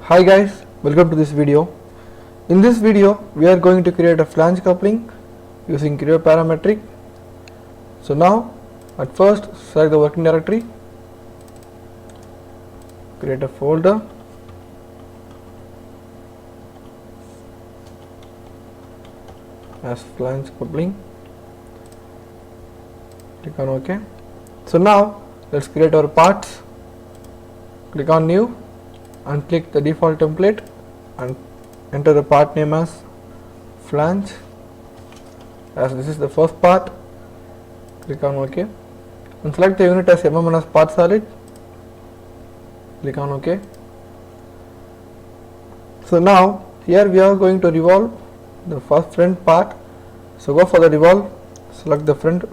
Hi guys, welcome to this video. In this video, we are going to create a flange coupling using Creo parametric. So now, at first select the working directory, create a folder, as flange coupling, click on OK. So now, let's create our parts, click on new and click the default template and enter the part name as flange, as this is the first part. Click on OK and select the unit as mm and as part solid. Click on OK. So now here we are going to revolve the first front part. So go for the revolve, select the front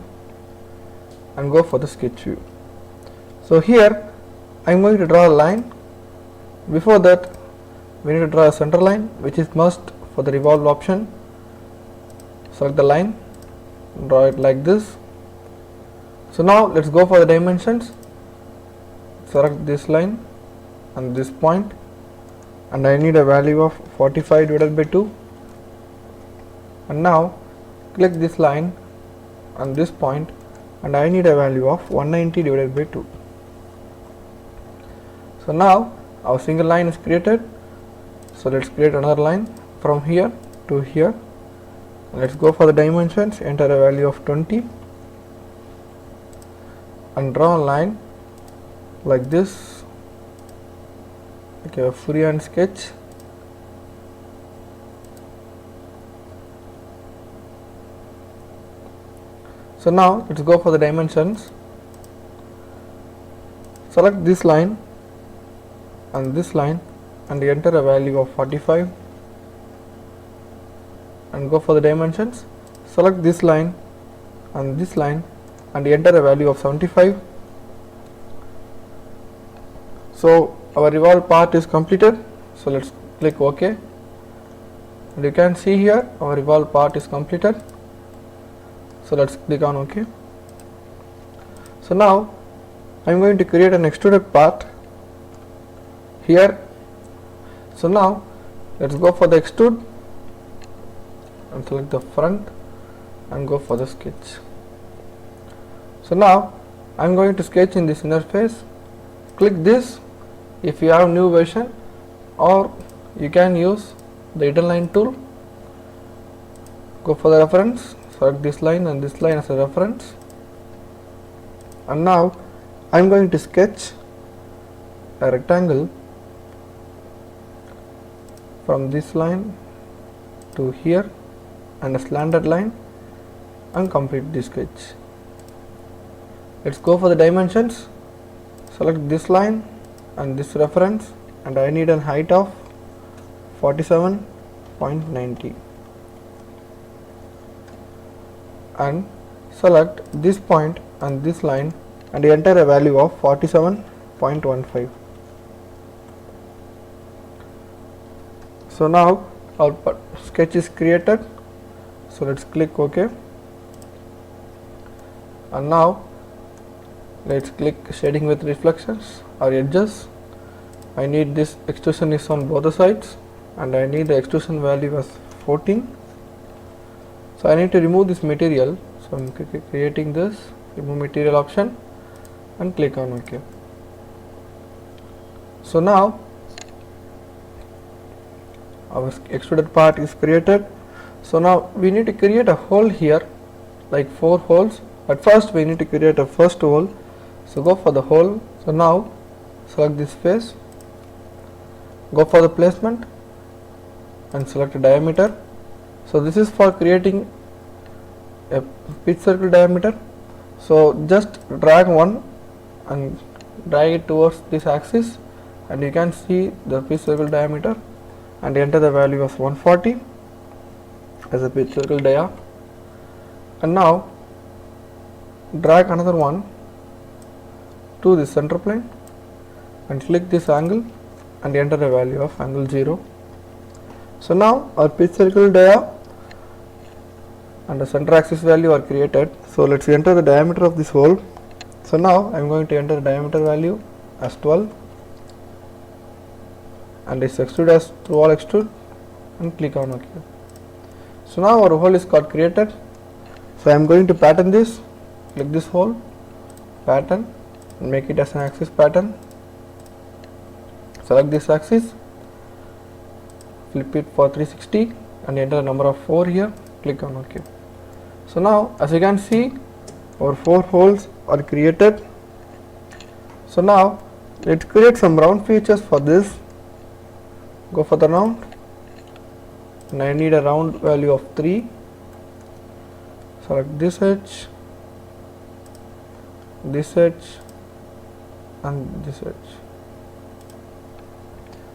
and go for the sketch view. So here I am going to draw a line. Before that, we need to draw a center line, which is must for the revolve option. Select the line, draw it like this. So now let's go for the dimensions. Select this line and this point, and I need a value of 45 divided by 2. And now click this line and this point, and I need a value of 190 divided by 2. So now our single line is created. So let's create another line from here to here. Let's go for the dimensions, enter a value of 20 and draw a line like this, like a freehand sketch. So now let's go for the dimensions. Select this line and this line and enter a value of 45 and go for the dimensions. Select this line and this line and enter a value of 75. So our revolve part is completed. So let's click OK, and you can see here our revolve part is completed. So let's click on OK. So now I am going to create an extruded part here. So now let's go for the extrude and select the front and go for the sketch. So now I am going to sketch in this inner face. Click this if you have new version, or you can use the hidden line tool. Go for the reference, select this line and this line as a reference, and now I am going to sketch a rectangle from this line to here and a slanted line and complete this sketch. Let's go for the dimensions. Select this line and this reference, and I need a height of 47.90 and select this point and this line and enter a value of 47.15. So now our sketch is created. So let's click OK, and now let's click shading with reflections or edges. I need this extrusion is on both the sides, and I need the extrusion value as 14. So I need to remove this material. So I'm creating this remove material option and click on OK. So now our extruded part is created. So now we need to create a hole here, like 4 holes. At first we need to create a first hole. So go for the hole. So now select this face, go for the placement and select a diameter. So this is for creating a pitch circle diameter. So just drag one and drag it towards this axis, and you can see the pitch circle diameter, and enter the value of 140 as a pitch circle dia. And now drag another one to the center plane and click this angle and enter a value of angle 0. So now our pitch circle dia and the center axis value are created. So let's enter the diameter of this hole. So now I am going to enter the diameter value as 12 and is extrude as through all extrude and click on OK. So now our hole is got created. So I am going to pattern this, click this hole, pattern, and make it as an axis pattern. Select this axis, flip it for 360 and enter the number of 4 here, click on OK. So now as you can see, our 4 holes are created. So now let's create some round features for this. Go for the round, and I need a round value of 3. Select this edge, and this edge.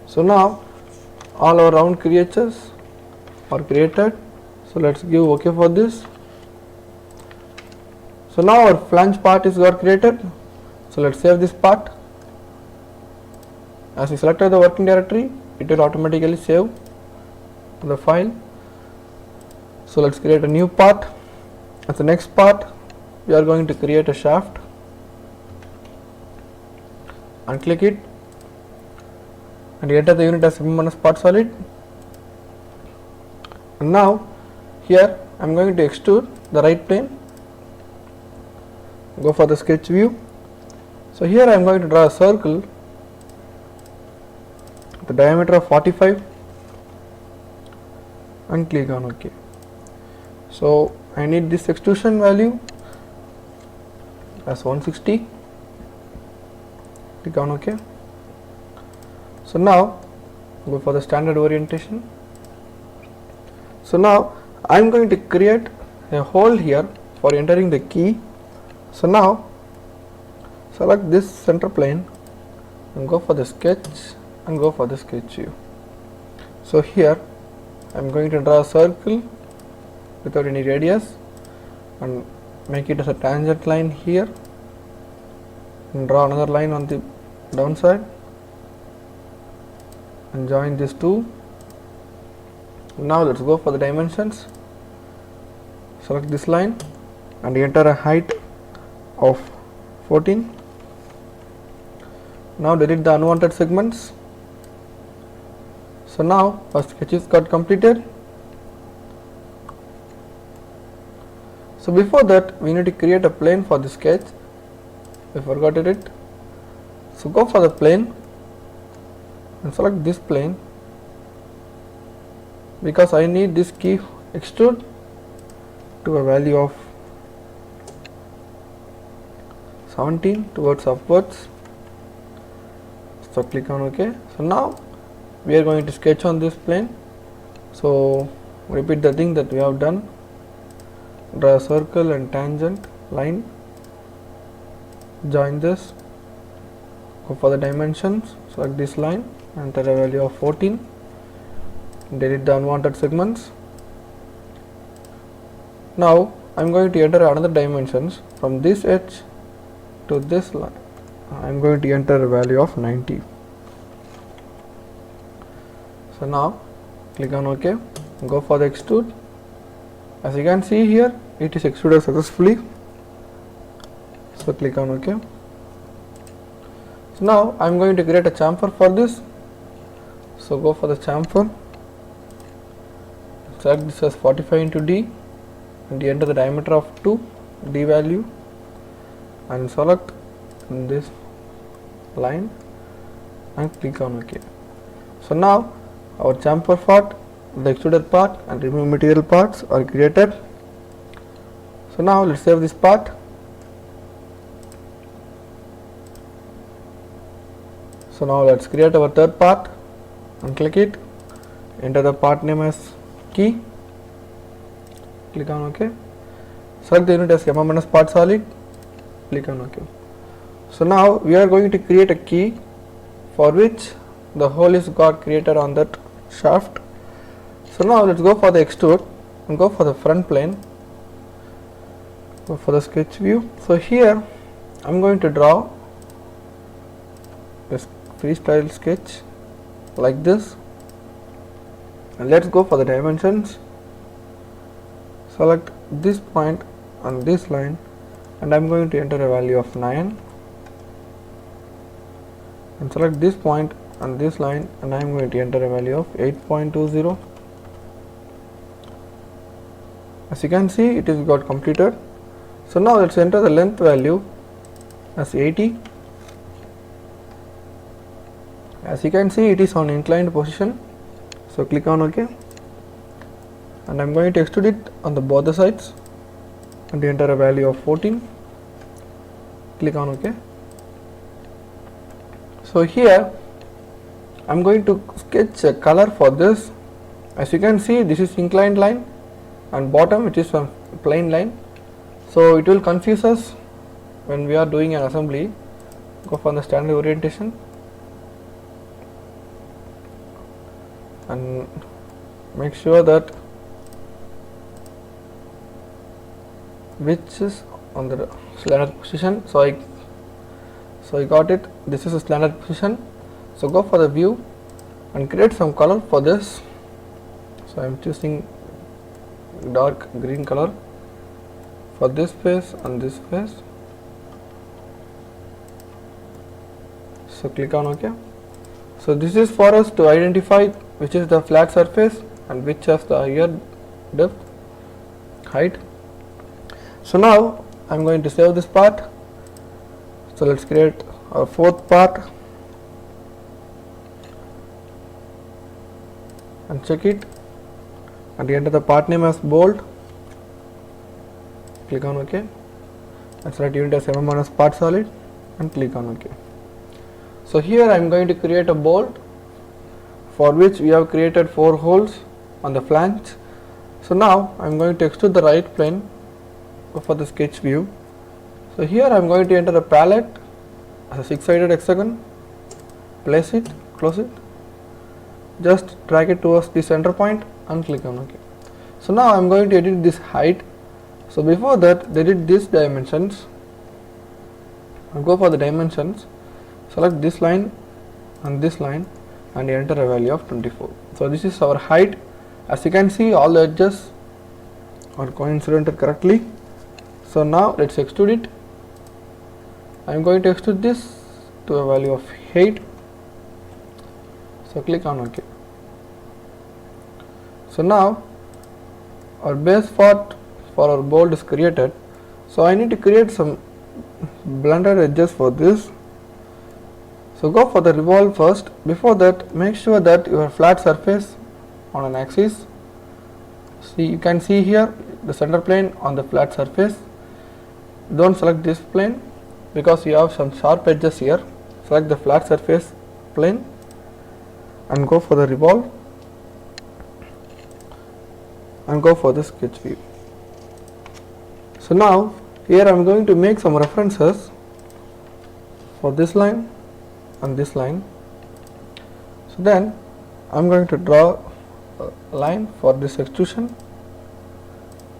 So now all our round creatures are created. So let's give OK for this. So now our flange part is got created. So let's save this part. As we selected the working directory, it will automatically save the file. So let's create a new part. As the next part, we are going to create a shaft, and click it and enter the unit as mm part solid. And now here I am going to extrude the right plane. Go for the sketch view. So here I am going to draw a circle, the diameter of 45, and click on OK. So I need this extrusion value as 160, click on OK. So now go for the standard orientation. So now I am going to create a hole here for entering the key. So now select this center plane and go for the sketch and go for the sketch view. So here I am going to draw a circle without any radius and make it as a tangent line here, and draw another line on the downside and join these two. Now let's go for the dimensions. Select this line and enter a height of 14. Now delete the unwanted segments. So now our sketch is got completed. So before that we need to create a plane for the sketch. We forgot it. So go for the plane and select this plane, because I need this key extrude to a value of 17 towards upwards. So click on OK. So now we are going to sketch on this plane. So repeat the thing that we have done. Draw a circle and tangent line, join this, go for the dimensions, select this line, enter a value of 14, delete the unwanted segments. Now I am going to enter another dimensions from this edge to this line. I am going to enter a value of 90. So now click on OK, go for the extrude. As you can see here, it is extruded successfully. So click on OK. So now I am going to create a chamfer for this. So go for the chamfer, select this as 45 into D and enter the diameter of 2, D value, and select this line and click on OK. So now our chamfer part, the extruded part and remove material parts are created. So now let's save this part. So now let's create our third part and click it, enter the part name as key, click on OK, select the unit as mm part solid, click on OK. So now we are going to create a key for which the hole is got created on that shaft. So now let's go for the extrude and go for the front plane, go for the sketch view. So here I am going to draw this freestyle sketch like this, and let's go for the dimensions. Select this point on this line and I am going to enter a value of 9, and select this point and this line, and I am going to enter a value of 8.20. As you can see, it is got completed. So now let's enter the length value as 80. As you can see, it is on inclined position. So click on OK, and I am going to extrude it on the both the sides and enter a value of 14. Click on OK. So here I am going to sketch a color for this. As you can see, this is inclined line and bottom it is a plain line, so it will confuse us when we are doing an assembly. Go for the standard orientation and make sure that which is on the slanted position. So I got it. This is a slanted position. So go for the view and create some color for this. So I am choosing dark green color for this face and this face. So click on OK. So this is for us to identify which is the flat surface and which has the higher depth, height. So now I am going to save this part. So let's create our fourth part and check it, and enter the part name as bolt. Click on OK and select unit as mm as part solid and click on OK. So here I am going to create a bolt for which we have created 4 holes on the flange. So now I am going to extrude the right plane for the sketch view. So here I am going to enter a palette as a 6-sided hexagon, place it, close it, just drag it towards the center point and click on OK. So now I am going to edit this height. So before that, edit these dimensions and go for the dimensions, select this line and enter a value of 24. So this is our height. As you can see, all the edges are coincident correctly. So now let's extrude it. I am going to extrude this to a value of 8. So click on OK. So now our base part for our bolt is created. So I need to create some blended edges for this. So go for the revolve first. Before that, make sure that your flat surface on an axis. See, you can see here the center plane on the flat surface. Don't select this plane because you have some sharp edges here. Select the flat surface plane and go for the revolve and go for the sketch view. So now here I am going to make some references for this line and this line. So then I am going to draw a line for this extrusion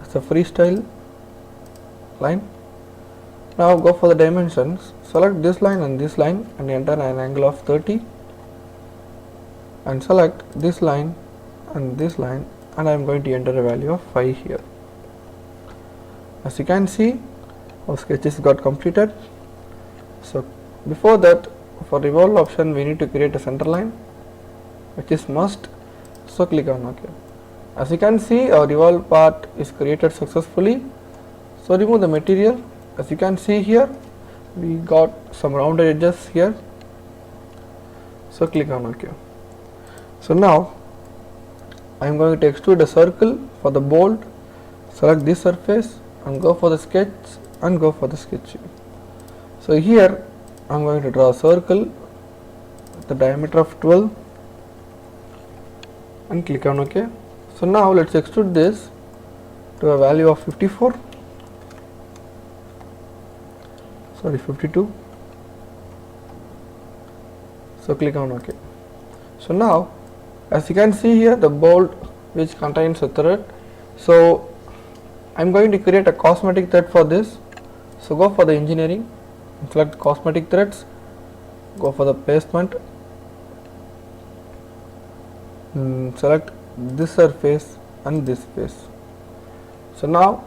as a freestyle line. Now go for the dimensions, select this line and enter an angle of 30 and select this line and I am going to enter a value of 5 here. As you can see, our sketches got completed. So before that, for revolve option we need to create a center line, which is must. So click on OK. As you can see, our revolve part is created successfully. So remove the material. As you can see here, we got some rounded edges here. So click on OK. So now I am going to extrude a circle for the bolt. Select this surface and go for the sketch and go for the sketch. So here I am going to draw a circle with the diameter of 12 and click on OK. So now let's extrude this to a value of 52. So click on OK. So now as you can see here, the bolt which contains a thread. So I am going to create a cosmetic thread for this. So go for the engineering, select cosmetic threads, go for the placement, select this surface and this face. So now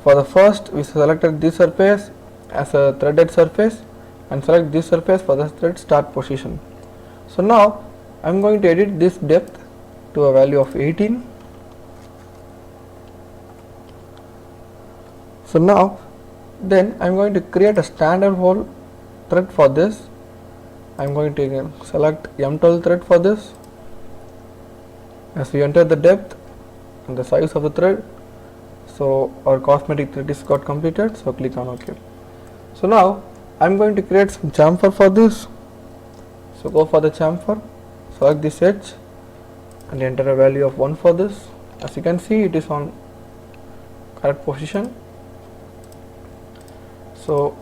for the first, we selected this surface as a threaded surface and select this surface for the thread start position. So now I am going to edit this depth to a value of 18. So now then I am going to create a standard hole thread for this. I am going to select M12 thread for this. As we enter the depth and the size of the thread, so our cosmetic thread is got completed, so click on OK. So now I am going to create some chamfer for this. So go for the chamfer, select this edge and enter a value of 1 for this. As you can see, it is on correct position. So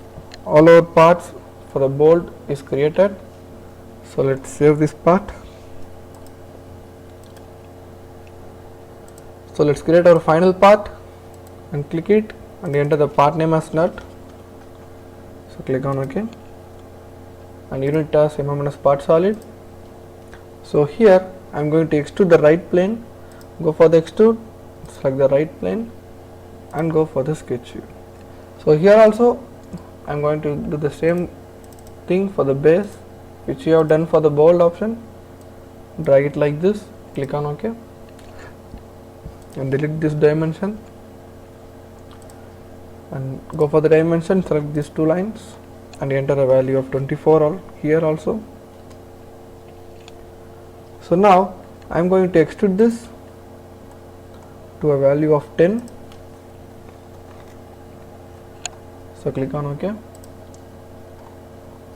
all our parts for the bolt is created. So let's save this part. So let's create our final part and click it and enter the part name as nut. So click on OK and unit as MMNS part solid. So here I am going to extrude the right plane, go for the extrude, select the right plane and go for the sketch view. So here also I am going to do the same thing for the base which we have done for the bolt option. Drag it like this, click on OK and delete this dimension and go for the dimension, select these two lines and enter a value of 24 here also. So now I am going to extrude this to a value of 10. So click on OK.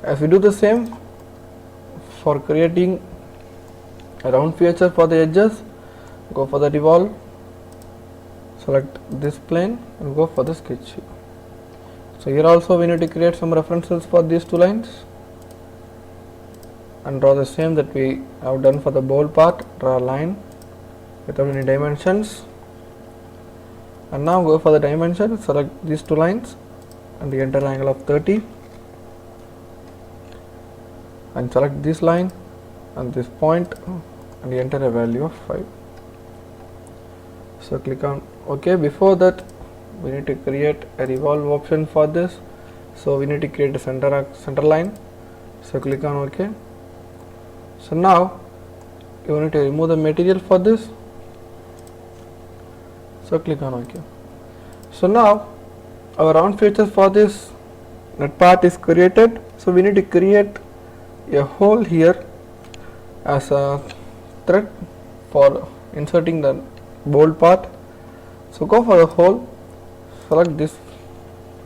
As we do the same for creating a round feature for the edges, go for the revolve, select this plane and go for the sketch. So here also we need to create some references for these two lines and draw the same that we have done for the bolt part. Draw a line without any dimensions and now go for the dimension, select these two lines and enter an angle of 30 and select this line and this point and enter a value of 5. So click on OK. Before that we need to create a revolve option for this, so we need to create a center line. So click on OK. So now you need to remove the material for this, so click on OK. So now our round feature for this nut part is created. So we need to create a hole here as a thread for inserting the bolt part. So go for the hole, select this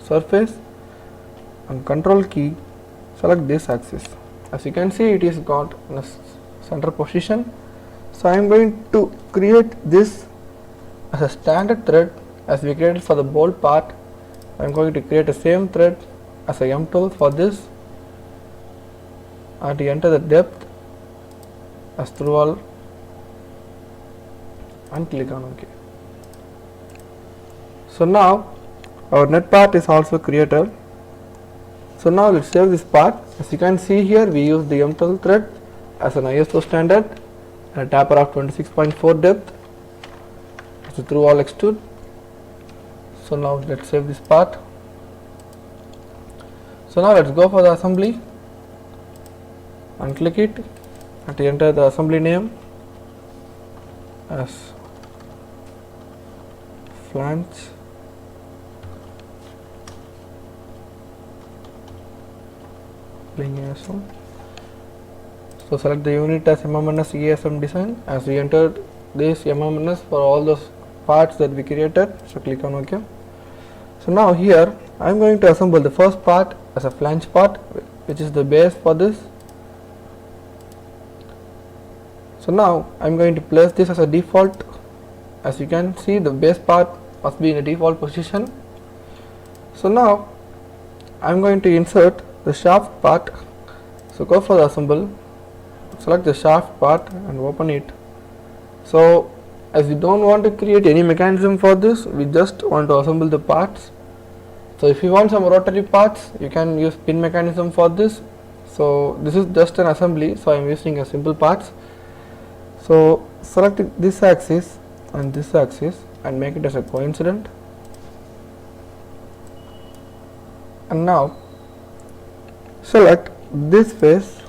surface and control key, select this axis. As you can see, it is got in a center position. So I am going to create this as a standard thread as we created for the bolt part. I am going to create the same thread as a M12 for this and enter the depth as through all and click on OK. So now our net part is also created. So now let's save this part. As you can see here, we use the M12 thread as an ISO standard and a taper of 26.4 depth. So through all extrude. So now let's save this part. So now let's go for the assembly and click it and enter the assembly name as flange ASM. So select the unit as MMNS ASM design as we entered this MMNS for all those parts that we created. So click on OK. So now here I am going to assemble the first part as a flange part, which is the base for this. So now I am going to place this as a default. As you can see, the base part must be in a default position. So now I am going to insert the shaft part. So go for the assemble, select the shaft part and open it. So as we don't want to create any mechanism for this, we just want to assemble the parts. So if you want some rotary parts, you can use pin mechanism for this. So this is just an assembly, so I am using a simple parts. So select this axis and this axis and make it as a coincident. And now select this face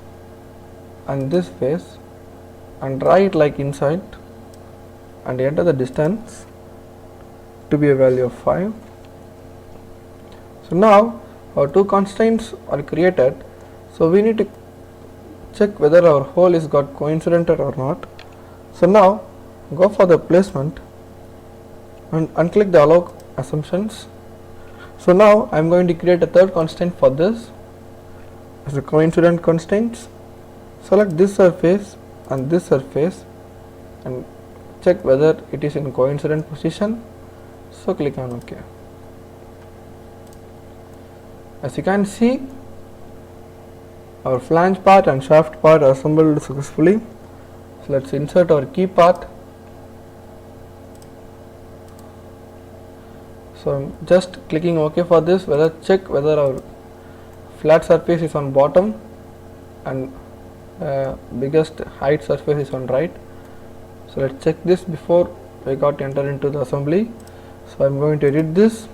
and this face and draw it like inside and enter the distance to be a value of 5. So now our two constraints are created, so we need to check whether our hole is got coincidented or not. So now go for the placement and unclick the allow assumptions. So now I am going to create a third constraint for this as a coincident constraints. Select this surface and this surface and check whether it is in coincident position. So click on OK. As you can see, our flange part and shaft part are assembled successfully. So let's insert our key part. So I'm just clicking OK for this, check whether our flat surface is on bottom and biggest height surface is on right. So let's check this before we got enter into the assembly. So I'm going to edit this.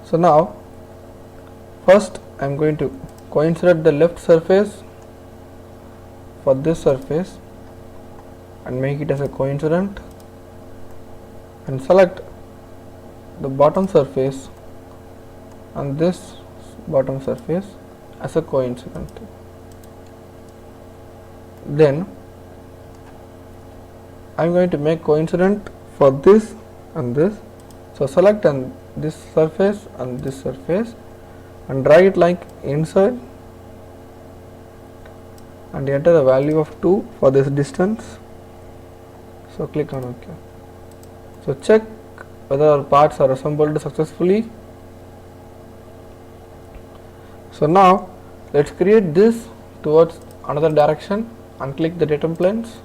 So now first I'm going to coincident the left surface for this surface and make it as a coincident, and select the bottom surface and this bottom surface as a coincident. Then I am going to make coincident for this and this. So select this surface and this surface and drag it like inside and enter a value of 2 for this distance. So click on OK. So check whether our parts are assembled successfully. So now let's create this towards another direction and click the datum planes.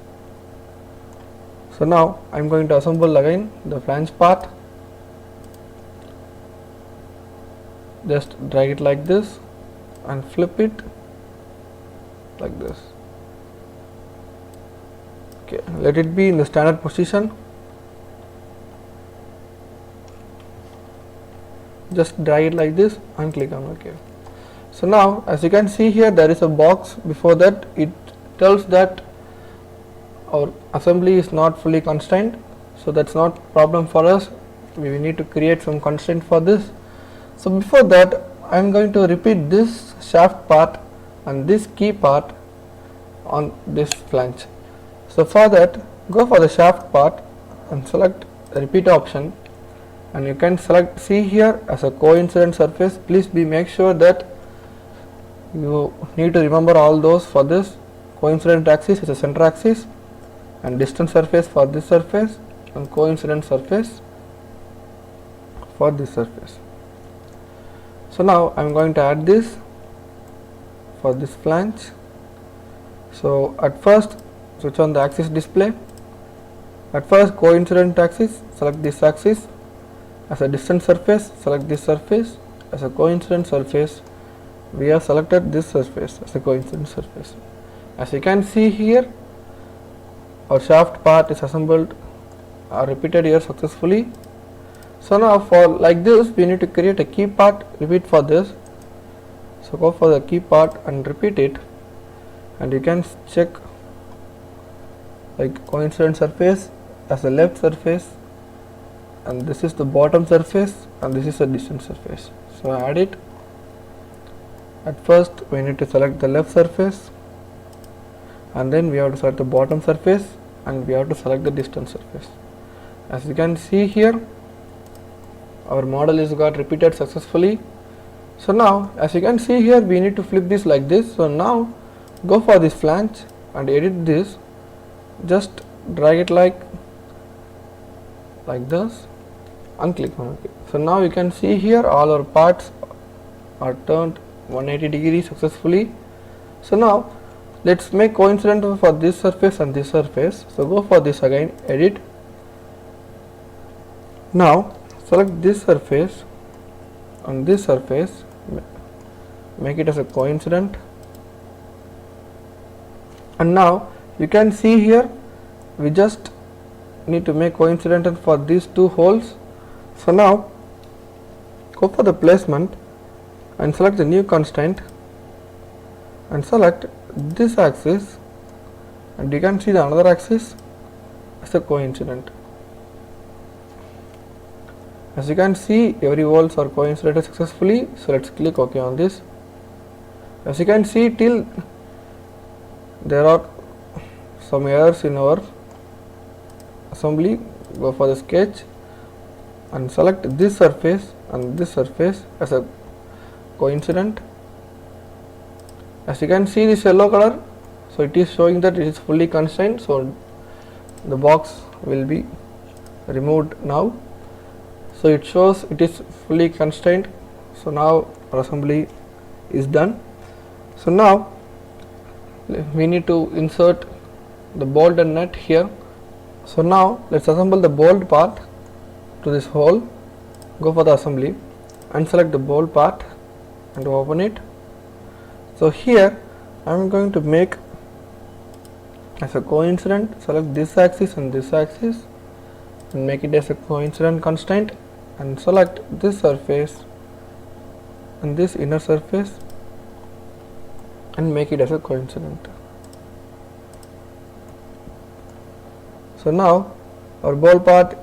So now I am going to assemble again the flange part. Just drag it like this and flip it like this. Okay, let it be in the standard position. Just drag it like this and click on OK. So now as you can see here, there is a box before that. It tells that our assembly is not fully constrained, so that's not problem for us. We need to create some constraint for this. So before that I am going to repeat this shaft part and this key part on this flange. So for that, go for the shaft part and select the repeat option, and you can select C here as a coincident surface. Please make sure that you need to remember all those. For this, coincident axis is a center axis and distant surface for this surface and coincident surface for this surface. So now I am going to add this for this flange. So at first switch on the axis display. At first coincident axis, select this axis. As a distant surface, select this surface. As a coincident surface, we have selected this surface as a coincident surface. As you can see here, our shaft part is assembled or repeated here successfully. So now for like this, we need to create a key part, repeat for this. So go for the key part and repeat it, and you can check like coincident surface as the left surface, and this is the bottom surface and this is the distant surface. So add it. At first we need to select the left surface, and then we have to select the bottom surface, and we have to select the distant surface. As you can see here, our model is got repeated successfully. So now as you can see here, we need to flip this like this. So now go for this flange and edit this. Just drag it like this and click on OK. So now you can see here all our parts are turned 180 degrees successfully. So now let's make coincident for this surface and this surface. So go for this again, edit. Now select this surface and this surface, make it as a coincident, and now you can see here we just need to make coincident for these two holes. So now go for the placement and select the new constraint and select this axis, and you can see the another axis as a coincident. As you can see, every walls are coincided successfully. So let's click OK on this. As you can see, till there are some errors in our assembly. Go for the sketch and select this surface and this surface as a coincident. As you can see, this yellow color, so it is showing that it is fully constrained, so the box will be removed now. So it shows it is fully constrained. So now our assembly is done. So now we need to insert the bolt and nut here. So now let's assemble the bolt part to this hole. Go for the assembly and select the bolt part and open it. So here I am going to make as a coincident, select this axis and this axis and make it as a coincident constraint, and select this surface and this inner surface and make it as a coincident. So now our ball part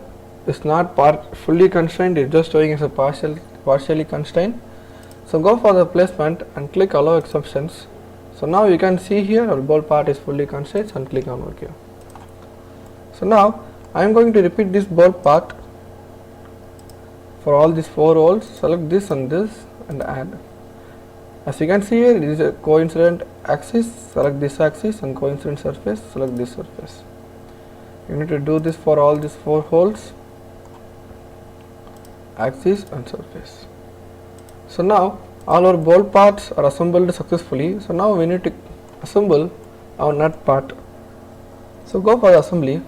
is not fully constrained, it is just showing as a partially constrained. So go for the placement and click allow exceptions. So now you can see here our ball part is fully constrained and click on OK. So now I am going to repeat this ball part for all these 4 holes. Select this and this and add. As you can see here, it is a coincident axis. Select this axis and coincident surface, select this surface. You need to do this for all these 4 holes, axis and surface. So now all our ball parts are assembled successfully. So now we need to assemble our nut part. So go for the assembly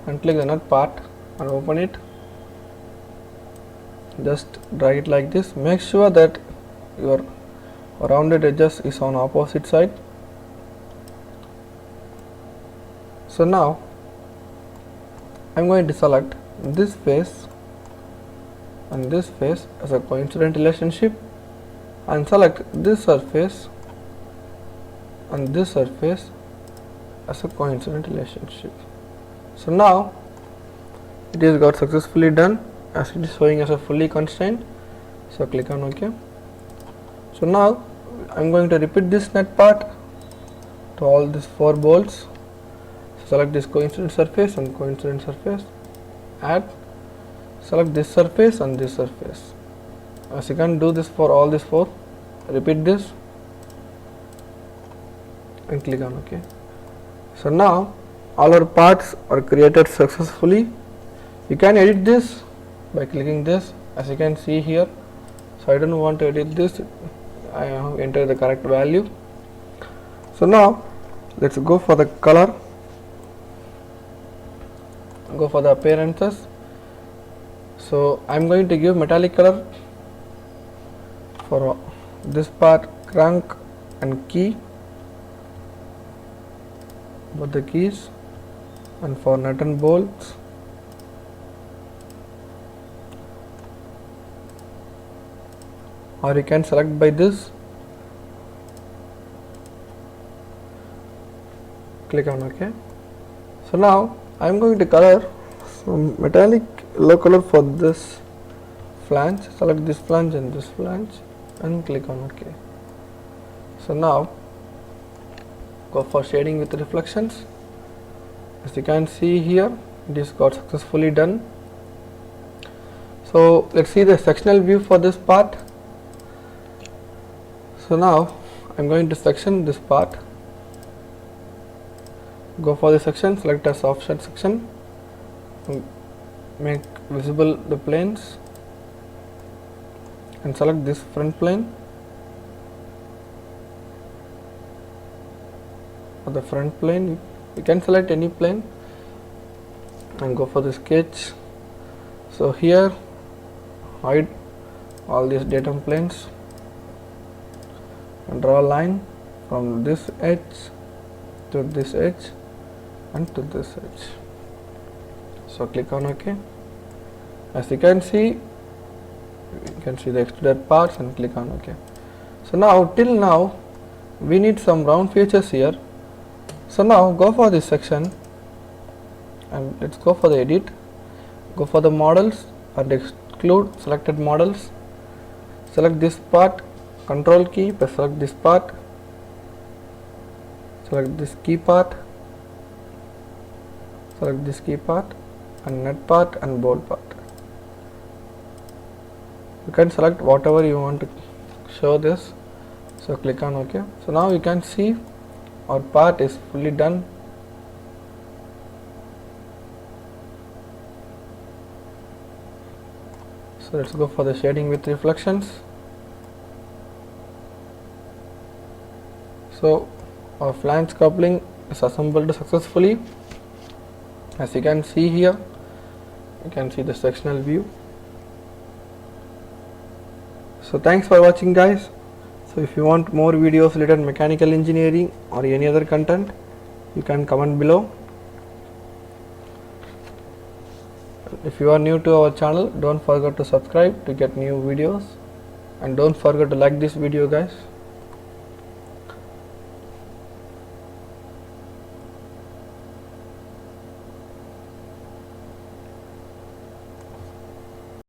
and click the nut part and open it. Just drag it like this. Make sure that your rounded edges is on opposite side. So now I am going to select this face and this face as a coincident relationship and select this surface and this surface as a coincident relationship. So now it is got successfully done, as it is showing as a fully constrained. So click on OK. So now I am going to repeat this nut part to all these 4 bolts. So select this coincident surface and coincident surface, add, select this surface and this surface. As you can do this for all these 4, repeat this and click on OK. So now all our parts are created successfully. You can edit this by clicking this, as you can see here. So I don't want to edit this, I have entered the correct value. So now let's go for the color, go for the appearances. So I am going to give metallic color for this part, crank and key, both the keys, and for nut and bolts. Or you can select by this, click on OK. So now I am going to color some metallic yellow color for this flange. Select this flange and this flange and click on OK. So now go for shading with reflections. As you can see here, it is got successfully done. So let's see the sectional view for this part. So now I am going to section this part. Go for the section, select as offset section and make visible the planes and select this front plane or the front plane. You can select any plane and go for the sketch. So here hide all these datum planes and draw a line from this edge to this edge and to this edge. So click on OK. As you can see the extruded parts and click on OK. So now till now we need some round features here. So now go for this section and let's go for the edit, go for the models and exclude selected models, select this part, control key, press select this part, select this key part, select this key part and net part and bold part. You can select whatever you want to show this, so click on OK. So now you can see our part is fully done. So let's go for the shading with reflections. So our flange coupling is assembled successfully. As you can see here, you can see the sectional view. So thanks for watching, guys. So if you want more videos related to mechanical engineering or any other content, you can comment below. If you are new to our channel, don't forget to subscribe to get new videos, and don't forget to like this video, guys.